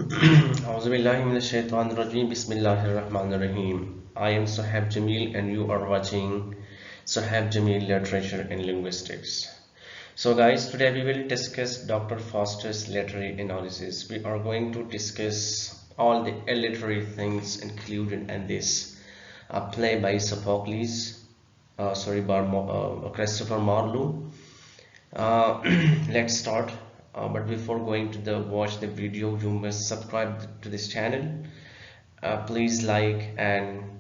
Auzubillahiminash-shaytanir-rajeem. Bismillahir-rahmanir-rahim. I am Sohaib Jamil and you are watching Sohaib Jamil Literature and Linguistics. So guys, today we will discuss Dr. Foster's literary analysis. We are going to discuss all the literary things included in this play by Sophocles, Christopher Marlowe. Let's start. But before going to watch the video, you must subscribe to this channel. Please like and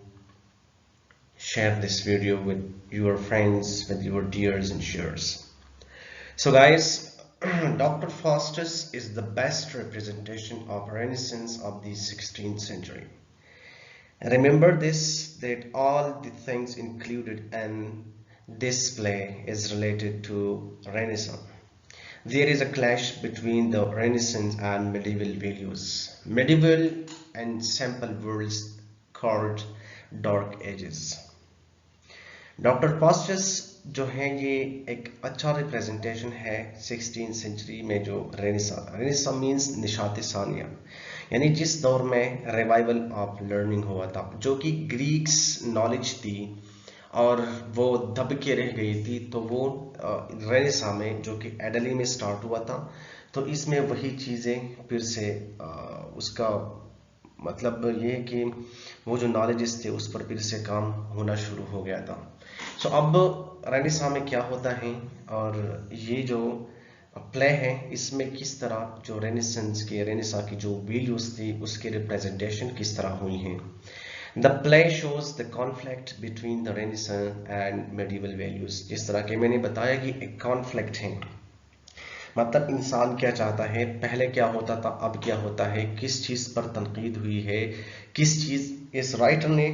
share this video with your friends, with your dears and shares. So guys, Dr. Faustus is the best representation of Renaissance of the 16th century. Remember this, that all the things included in this play is related to Renaissance. There is a clash between the Renaissance and medieval values. Medieval and simple worlds called Dark Ages. Doctor Faustus जो है ये एक अच्छा representation है 16th century में जो Renaissance means Nishat Sania, यानी जिस दौर में रिवाइवल ऑफ लर्निंग हुआ था, जो कि ग्रीक्स नॉलेज थी और वो दब के रह गई थी, तो वो रेनेसा में जो कि एडली में स्टार्ट हुआ था, तो इसमें वही चीज़ें फिर से उसका मतलब ये है कि वो जो नॉलेजेस थे उस पर फिर से काम होना शुरू हो गया था। सो अब रेनेसा में क्या होता है और ये जो प्ले है इसमें किस तरह जो रेनेसा की जो वैल्यूज थी उसके रिप्रेजेंटेशन किस तरह हुई हैं। The play shows the conflict between the Renaissance and medieval values। जिस तरह के मैंने बताया कि एक कॉन्फ्लिक्ट है, मतलब इंसान क्या चाहता है, पहले क्या होता था, अब क्या होता है, किस चीज़ पर तनकीद हुई है, किस चीज़ इस राइटर ने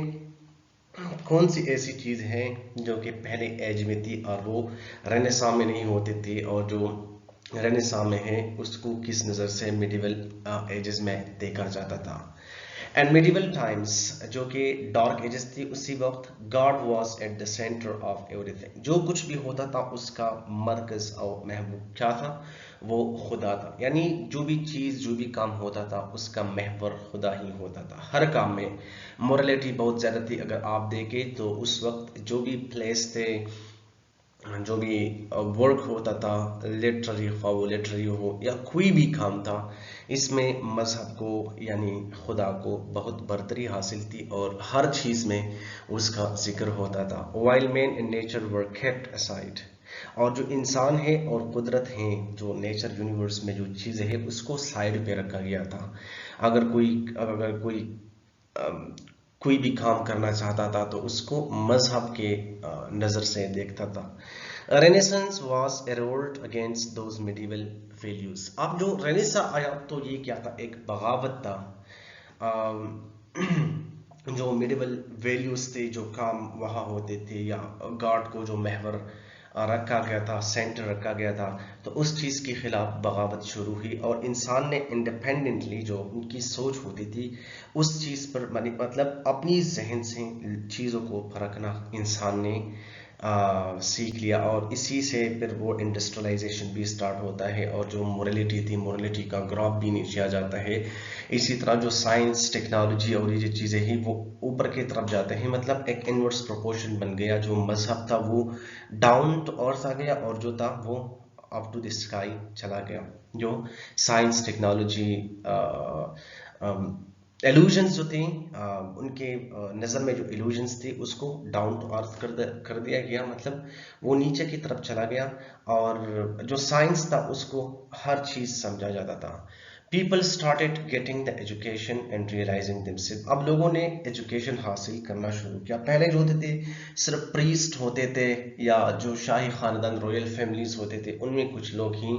कौन सी ऐसी चीज़ है जो कि पहले एज में थी और वो रेनेसा में नहीं होती थी, और जो रेनेसा में है उसको किस नज़र से मिडिवल एजेस में देखा जाता था। एंड मिडिवल टाइम्स जो कि डार्क एजेस थी, उसी वक्त God was at the centre of everything. जो कुछ भी होता था उसका मरकज और महबूब क्या था, वो खुदा था। यानी जो भी चीज़ जो भी काम होता था उसका महवर खुदा ही होता था। हर काम में मोरलिटी बहुत ज़्यादा थी। अगर आप देखें तो उस वक्त जो भी प्लेस थे, जो भी वर्क होता था, लिटरेरी हो या कोई भी काम था, इसमें मजहब को यानी खुदा को बहुत बरतरी हासिल थी और हर चीज़ में उसका जिक्र होता था। While man and nature were kept aside, और जो इंसान है और कुदरत है, जो नेचर यूनिवर्स में जो चीज़ें है उसको साइड पे रखा गया था। अगर कोई भी काम करना चाहता था तो उसको मजहब के नज़र से देखता था। Renaissance was a revolt against those medieval values. अब जो रेनेसा आया तो ये क्या था, एक बगावत था। जो मिडिवल वैल्यूज थे, जो काम वहाँ होते थे, या गॉड को जो महवर रखा गया था, सेंटर रखा गया था, तो उस चीज़ के खिलाफ बगावत शुरू हुई और इंसान ने इंडिपेंडेंटली जो उनकी सोच होती थी उस चीज़ पर मतलब अपनी जहन से चीज़ों को परखना इंसान ने सीख लिया, और इसी से फिर वो इंडस्ट्रियलाइजेशन भी स्टार्ट होता है और जो मोरलिटी थी, मोरलिटी का ग्राफ भी नीचे आ जाता है। इसी तरह जो साइंस, टेक्नोलॉजी और ये चीज़ें ही वो ऊपर की तरफ जाते हैं, मतलब एक इनवर्स प्रोपोर्शन बन गया। जो मजहब था वो डाउन टू अर्थ आ गया और जो था वो अप टू द स्काई चला गया। जो साइंस, टेक्नोलॉजी, एल्यूजन्स जो थे, उनके नज़र में जो एल्यूजन्स थे उसको डाउन टू अर्थ कर दिया गया, मतलब वो नीचे की तरफ चला गया, और जो साइंस था उसको हर चीज़ समझा जाता था। People started getting the education and realising themselves. अब लोगों ने एजुकेशन हासिल करना शुरू किया। पहले जो होते थे सिर्फ प्रीस्ट होते थे या जो शाही ख़ानदान, रॉयल फैमिलीज होते थे, उनमें कुछ लोग ही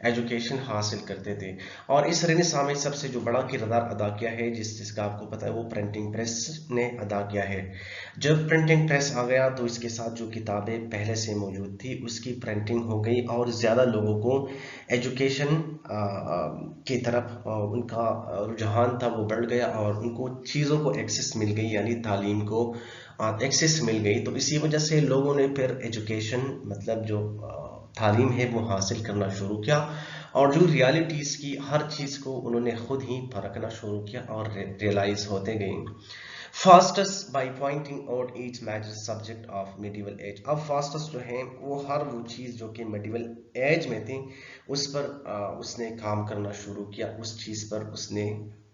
एजुकेशन हासिल करते थे। और इस रेनेसां में सबसे जो बड़ा किरदार अदा किया है, जिसका आपको पता है, वो प्रिंटिंग प्रेस ने अदा किया है। जब प्रिंटिंग प्रेस आ गया तो इसके साथ जो किताबें पहले से मौजूद थी उसकी प्रिंटिंग हो गई और ज़्यादा लोगों को एजुकेशन की तरफ उनका रुझान था वो बढ़ गया और उनको चीज़ों को एक्सेस मिल गई, यानी तालीम को एक्सेस मिल गई। तो इसी वजह से लोगों ने फिर एजुकेशन मतलब जो तालीम है वो हासिल करना शुरू किया और जो रियलिटीज़ की हर चीज़ को उन्होंने खुद ही परखना शुरू किया और रियलाइज होते गए। Faustus by pointing out each matter subject of medieval age. अब फास्टस जो है वो हर वो चीज़ जो कि मिडिवल एज में थी उस पर उसने काम करना शुरू किया, उस चीज़ पर उसने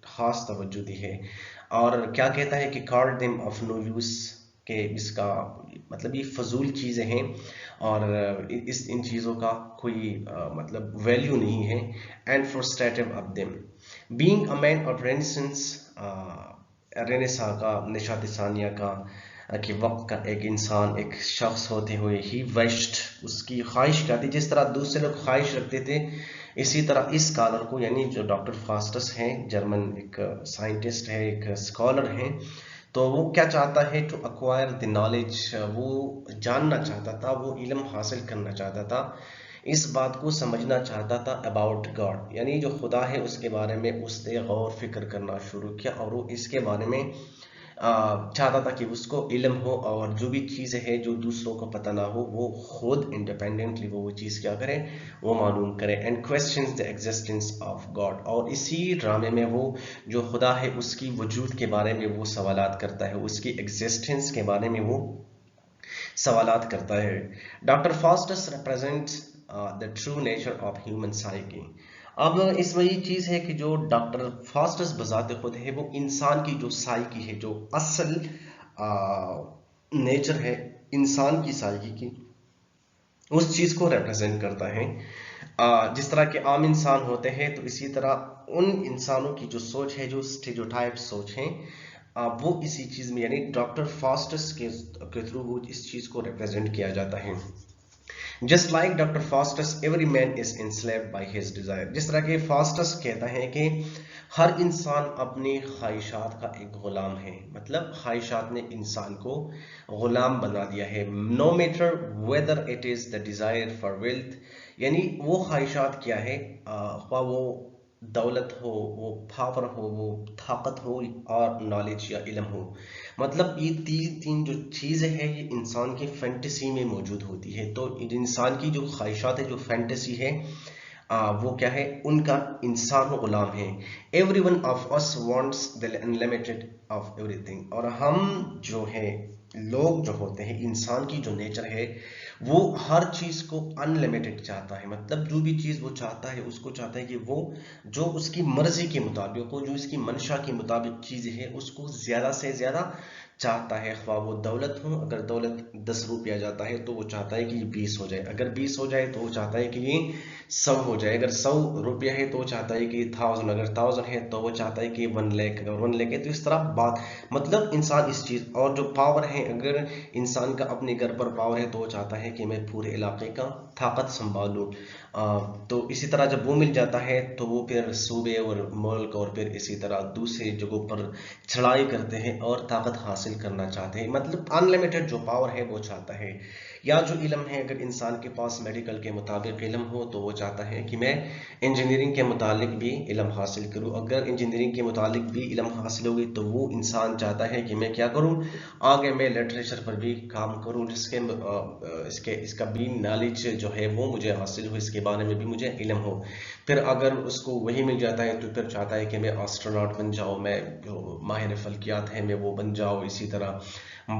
खास तवज्जो दी है। और क्या कहता है कि called them of no use, के इसका मतलब ये फजूल चीज़ें हैं और इस इन चीज़ों का कोई मतलब वैल्यू नहीं है। And frustrated of them being a man of renaissance, Renaissance का, निशात सानिया का कि वक्त का एक इंसान, एक शख्स होते हुए ही वेस्ट उसकी ख्वाहिश क्या थी, जिस तरह दूसरे लोग ख्वाहिश रखते थे इसी तरह इस स्कॉलर को, यानी जो डॉक्टर फास्टस हैं, जर्मन एक साइंटिस्ट है, एक स्कॉलर हैं, तो वो क्या चाहता है, टू अक्वायर द नॉलेज, वो जानना चाहता था, वो इल्म हासिल करना चाहता था, इस बात को समझना चाहता था अबाउट गॉड, यानी जो खुदा है उसके बारे में उसने गौर फिक्र करना शुरू किया और वो इसके बारे में चाहता था कि उसको इल्म हो और जो भी चीज़ें हैं जो दूसरों को पता ना हो वो खुद इंडिपेंडेंटली वो चीज़ क्या करे, वो मालूम करे। And questions the existence of God, और इसी ड्रामे में वो जो खुदा है उसकी वजूद के बारे में वो सवालात करता है, उसकी एग्जिस्टेंस के बारे में वो सवालात करता है। Doctor Faustus represents the true nature of human psyche. अब इसमें ये चीज़ है कि जो डॉक्टर फास्टस बजाते खुद है वो इंसान की जो साइकी है, जो असल नेचर है इंसान की साइकी की, उस चीज़ को रिप्रेजेंट करता है। जिस तरह के आम इंसान होते हैं तो इसी तरह उन इंसानों की जो सोच है, जो स्टेरियोटाइप सोच है, वो इसी चीज़ में, यानी डॉक्टर फास्टस के थ्रू वो इस चीज़ को रिप्रेजेंट किया जाता है। Just like doctor Faustus every man is enslaved by his Dzire, जिस तरह के फास्टस कहता है कि हर इंसान अपनी ख्वाहिशात का एक गुलाम है, मतलब ख्वाहिशात ने इंसान को गुलाम बना दिया है। No matter whether it is the desire for wealth, यानी वो ख्वाहिशात क्या है, ख्वाह वो दौलत हो, वो पावर हो, वो ताकत हो और नॉलेज या इल्म हो, मतलब ये तीन तीन जो चीज़ें हैं ये इंसान की फैंटेसी में मौजूद होती है। तो इंसान की जो ख्वाहिशात है, जो फैंटेसी है, वो क्या है, उनका इंसान गुलाम है। Every one of us wants the unlimited of everything, और हम जो है लोग जो होते हैं, इंसान की जो नेचर है वो हर चीज़ को अनलिमिटेड चाहता है, मतलब जो भी चीज़ वो चाहता है उसको चाहता है कि वो जो उसकी मर्जी के मुताबिक हो, जो उसकी मंशा के मुताबिक चीज़ें हैं उसको ज़्यादा से ज़्यादा चाहता है। ख्वाह वो दौलत हो, अगर दौलत 10 रुपया जाता है तो वो चाहता है कि ये 20 हो जाए, अगर 20 हो जाए तो वो चाहता है कि ये 100 हो जाए, अगर 100 रुपया है तो वो चाहता है कि 1000, अगर 1000 है तो वो चाहता है कि 1 लाख, अगर 1 लाख है तो इस तरह बात, मतलब इंसान इस चीज़, और जो पावर है, अगर इंसान का अपने घर पर पावर है तो वो चाहता है कि मैं पूरे इलाके का ताकत संभालूं। तो इसी तरह जब वो मिल जाता है तो वो फिर सूबे और मुल्क और फिर इसी तरह दूसरी जगहों पर चढ़ाई करते हैं और ताकत हासिल करना चाहते हैं, मतलब अनलिमिटेड जो पावर है वो चाहता है। या जो इल्म है, अगर इंसान के पास मेडिकल के मुताबिक इल्म हो तो वो चाहता है कि मैं इंजीनियरिंग के मुतालिक भी इल्म हासिल करूं, अगर इंजीनियरिंग के मुतालिक भी इल्म हासिल होगी तो वो इंसान चाहता है कि मैं क्या करूं, आगे मैं लिटरेचर पर भी काम करूं, जिसके इसका भी नॉलेज जो है वो मुझे हासिल हो, इसके बारे में भी मुझे इल्म हो। फिर अगर उसको वही मिल जाता है तो फिर चाहता है कि मैं एस्ट्रोनॉट बन जाऊं, मैं जो माहिर फल्कियात है मैं वो बन जाऊं, इसी तरह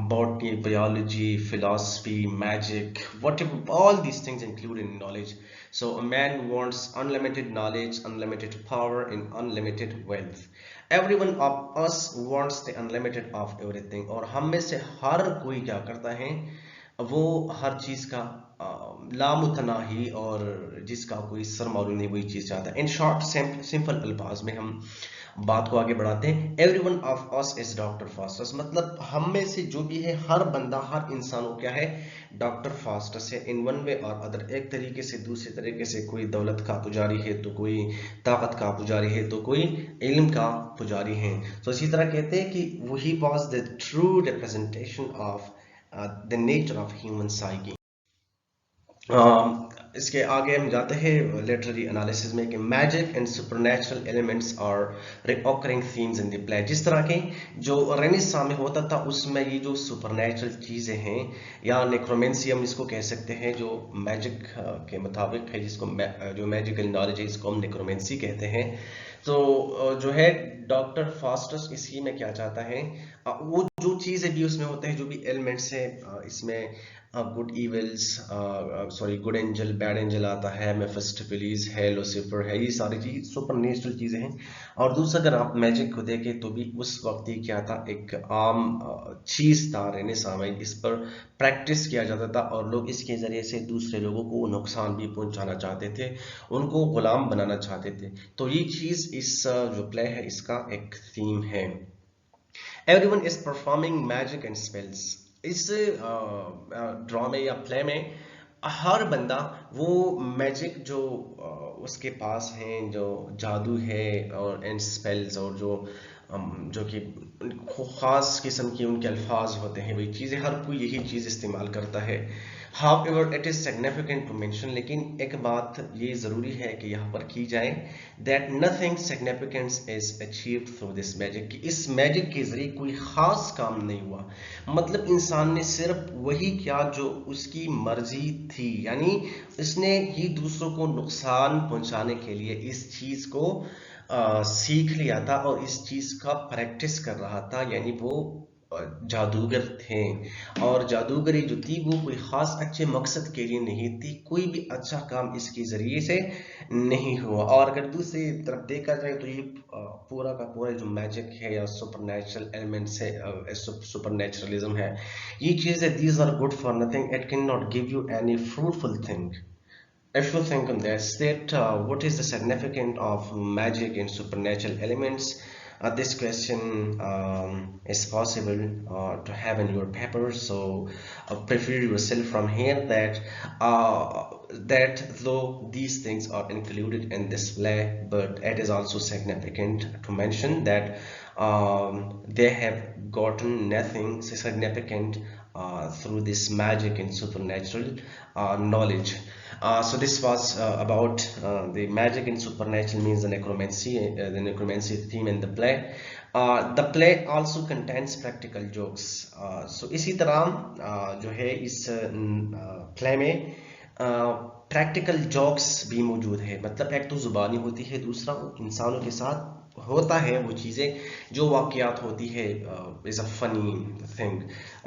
botany, biology, philosophy, magic, whatever, all these things included in knowledge. So a man wants unlimited knowledge, unlimited power, and unlimited wealth. Everyone of us wants the unlimited of everything. और हम में से हर कोई क्या करता है, वो हर चीज़ का लामुतनाही और जिसका कोई सरमालूम नहीं वही चीज़ चाहता है। इन शॉर्ट सिंपल अल्फाज में हम बात को आगे बढ़ाते हैं। Every one of us is doctor Faustus, मतलब हम में से जो भी है हर बंदा, हर इंसान को क्या है, डॉक्टर फास्टस है। इन वन वे और अदर, एक तरीके से दूसरे तरीके से, कोई दौलत का पुजारी है तो कोई ताकत का पुजारी है तो कोई इल्म का पुजारी है। तो इसी तरह कहते हैं कि वही was the true representation of the nature of human psyche. इसके आगे हम जाते हैं लिटरेरी एनालिसिस में कि magic and supernatural elements are recurring themes in the play. जिस तरह के जो रेनेसां में होता था उसमें ये जो सुपरनैचुरल चीज़ें हैं या नेक्रोमेंसी हम इसको कह सकते हैं, जो मैजिक के मुताबिक है, जिसको जो मैजिकल नॉलेज है इसको हम नेक्रोमेंसी कहते हैं। तो जो है डॉक्टर फास्टस इसी में क्या चाहता है, वो जो चीज़ें भी उसमें होते हैं, जो भी एलिमेंट्स है इसमें good evils, sorry good angel bad angel आता है, मेफिस्टोफेलिस है, लूसीफर है, ये सारी चीज सुपर नेचुरल चीजें हैं। और दूसरा अगर आप मैजिक को देखें तो भी उस वक्त ये क्या था, एक आम चीज था रेनेसां में, इस पर प्रैक्टिस किया जाता था और लोग इसके जरिए से दूसरे लोगों को नुकसान भी पहुंचाना चाहते थे, उनको गुलाम बनाना चाहते थे। तो ये चीज इस जो प्ले है इसका एक थीम है। Everyone is performing magic and spells. इस ड्रामे या प्ले में हर बंदा वो मैजिक जो उसके पास हैं, जो जादू है और एंड स्पेल्स, और जो कि खास किस्म की उनके अल्फाज होते हैं, वही चीज़ें हर कोई यही चीज़ इस्तेमाल करता है। However, it is significant to mention, लेकिन एक बात ये ज़रूरी है कि यहाँ पर की जाए, that nothing significant is achieved through this magic, कि इस मैजिक के जरिए कोई ख़ास काम नहीं हुआ। मतलब इंसान ने सिर्फ वही किया जो उसकी मर्जी थी, यानी इसने ही दूसरों को नुकसान पहुंचाने के लिए इस चीज़ को सीख लिया था और इस चीज़ का प्रैक्टिस कर रहा था, यानी वो जादूगर थे। और जादूगरी जो थी वो कोई खास अच्छे मकसद के लिए नहीं थी, कोई भी अच्छा काम इसके जरिए से नहीं हुआ। और अगर दूसरी तरफ देखा जाए तो ये पूरा का पूरा जो मैजिक है या सुपरनैचुरल एलिमेंट्स है, सुपरनैचुरलिज्म है, ये चीज़ें these are good for nothing, it can not give you any fruitful thing. If you think on this, that what is the significance of magic and supernatural elements? This question is possible to have in your paper, so prepare yourself from here that though these things are included in this play, but it is also significant to mention that they have gotten nothing significant through this magic and supernatural knowledge. So this was about the magic and supernatural means the necromancy theme in the play. The play also contains practical jokes. So इसी तरह जो है इस play में practical jokes भी मौजूद है। मतलब एक तो जुबानी होती है, दूसरा इंसानों के साथ होता है वो चीज़ें जो वाक़यात होती है, is a funny thing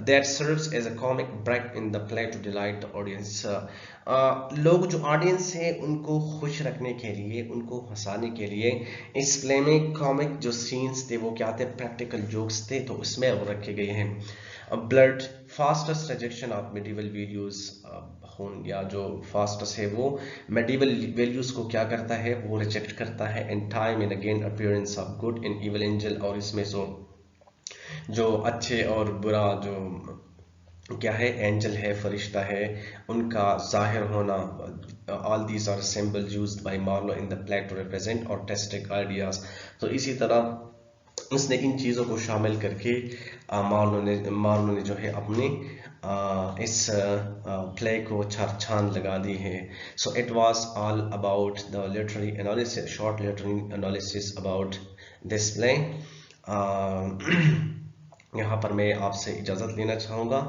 that serves as a comic break in the play to delight the audience. लोग जो ऑडियंस है उनको खुश रखने के लिए, उनको हंसाने के लिए इस प्ले में कॉमिक जो सीन्स थे वो क्या थे, प्रैक्टिकल जोक्स थे, तो उसमें वो रखे गए हैं। Blood fastest rejection of medieval values, या जो फास्टेस्ट है वो मेडिवल वैल्यूज को क्या करता है, वो रिजेक्ट करता है। And time and again appearance of good and evil angel, और इसमें जो अच्छे और बुरा जो क्या है, एंजल है, फरिश्ता है, उनका जाहिर होना, all these are symbols used by Marlowe in the play to represent artistic ideas. तो इसी तरह उसने इन चीज़ों को शामिल करके मार्लो ने जो है अपने इस प्ले को छान लगा दी है। So it was all about the literary analysis, short literary analysis about this play. यहाँ पर मैं आपसे इजाज़त लेना चाहूँगा।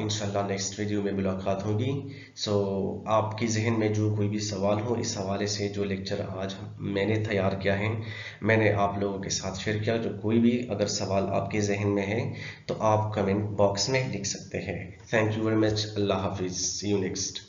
इंशाल्लाह नेक्स्ट वीडियो में मुलाकात होगी। सो आपकी जहन में जो कोई भी सवाल हो, इस हवाले से जो लेक्चर आज मैंने तैयार किया है मैंने आप लोगों के साथ शेयर किया। जो कोई भी अगर सवाल आपके जहन में है तो आप कमेंट बॉक्स में लिख सकते हैं। Thank you very much. अल्लाह हाफिज़। See you next.